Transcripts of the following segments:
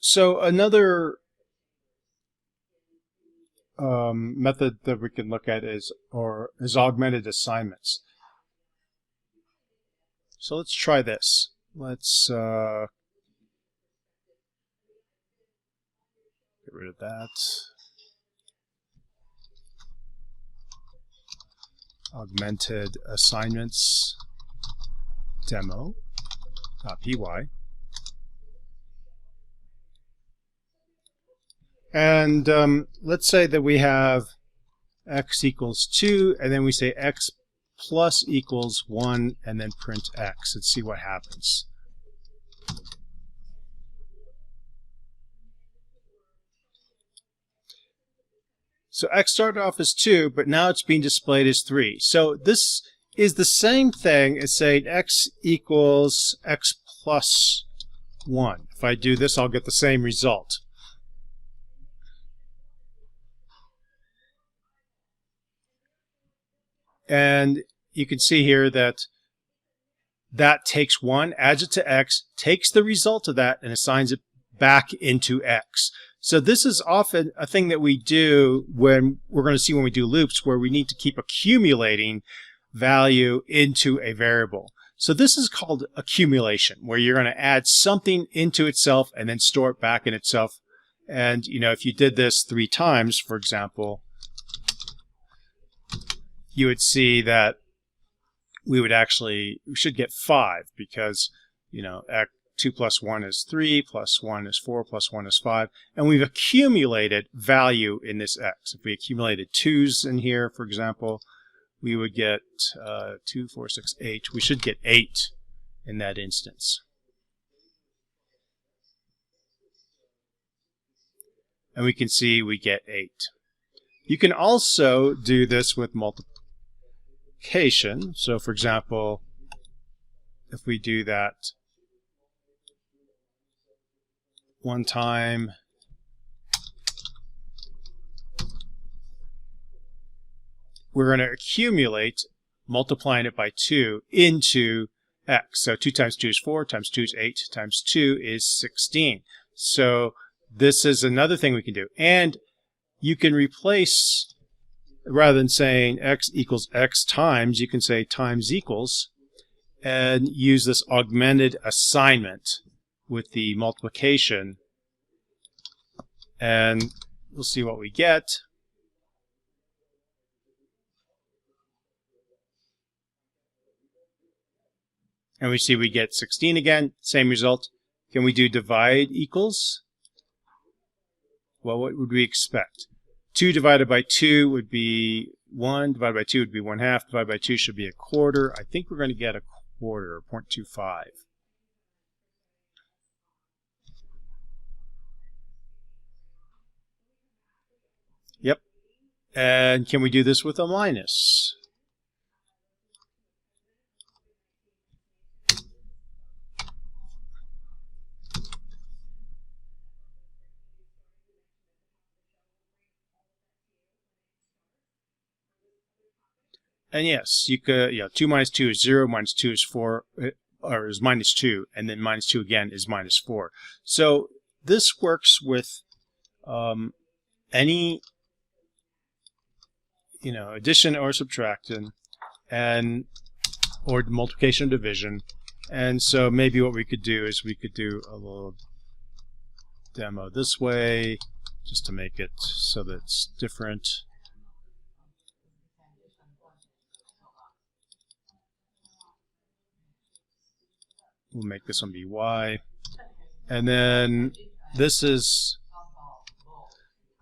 So another method that we can look at is augmented assignments. So let's try this. Let's get rid of that. Augmented Assignments demo.py. And let's say that we have x equals 2, and then we say x plus equals 1, and then print x, and see what happens. So x started off as 2, but now it's being displayed as 3. So this is the same thing as saying x equals x plus 1. If I do this, I'll get the same result. And you can see here that that takes 1, adds it to x, takes the result of that, and assigns it back into x. So this is often a thing that we do when we're going to see when we do loops, where we need to keep accumulating value into a variable. So this is called accumulation, where you're going to add something into itself and then store it back in itself. And if you did this 3 times, for example, you would see that we should get 5, because 2 plus 1 is 3, plus 1 is 4, plus 1 is 5, and we've accumulated value in this x. If we accumulated 2's in here, for example, we would get 2, 4, 6, 8. We should get 8 in that instance. And we can see we get 8. You can also do this with multiplication. So, for example, if we do that one time, we're going to accumulate multiplying it by 2 into x. So 2 times 2 is 4, times 2 is 8, times 2 is 16. So this is another thing we can do. And you can replace, rather than saying x equals x times, you can say times equals, and use this augmented assignment with the multiplication, and we'll see what we get. And we see we get 16 again, same result. Can we do divide equals? Well, what would we expect? 2 divided by 2 would be 1, divided by 2 would be 1/2, divided by 2 should be a quarter. I think we're going to get a quarter, 0.25. Yep. And can we do this with a minus? And yes, you could, 2 minus 2 is 0, minus 2 is 4, or is minus 2, and then minus 2 again is minus 4. So this works with any, addition or subtraction, or multiplication or division. And so maybe what we could do is we could do a little demo this way, just to make it so that it's different. We'll make this one be y. And then this is,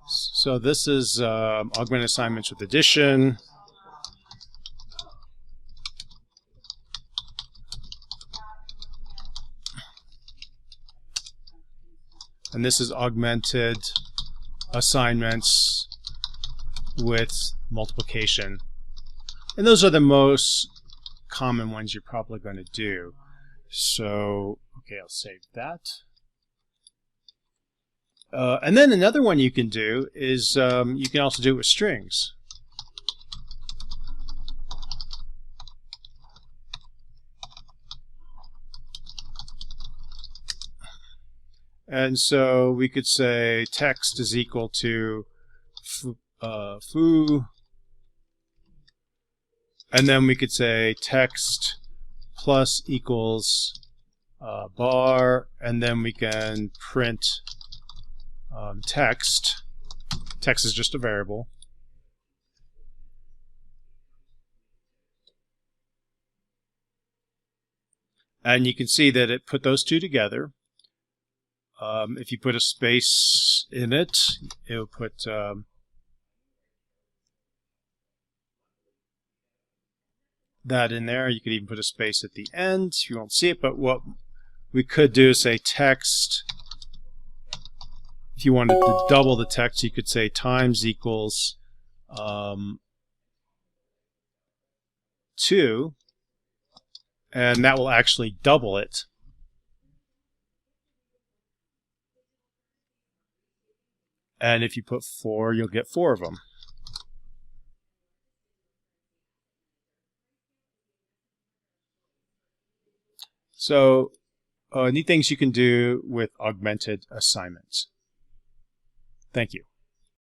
so this is augmented assignments with addition. And this is augmented assignments with multiplication. And those are the most common ones you're probably going to do. So, okay, I'll save that. And then another one you can do is you can also do it with strings. And so we could say text is equal to foo, and then we could say text plus equals bar, and then we can print text. Text is just a variable. And you can see that it put those two together. If you put a space in it, it will put that in there. You could even put a space at the end. You won't see it, but what we could do is say text. If you wanted to double the text, you could say times equals 2, and that will actually double it. And if you put 4, you'll get 4 of them. So, neat things you can do with augmented assignments. Thank you.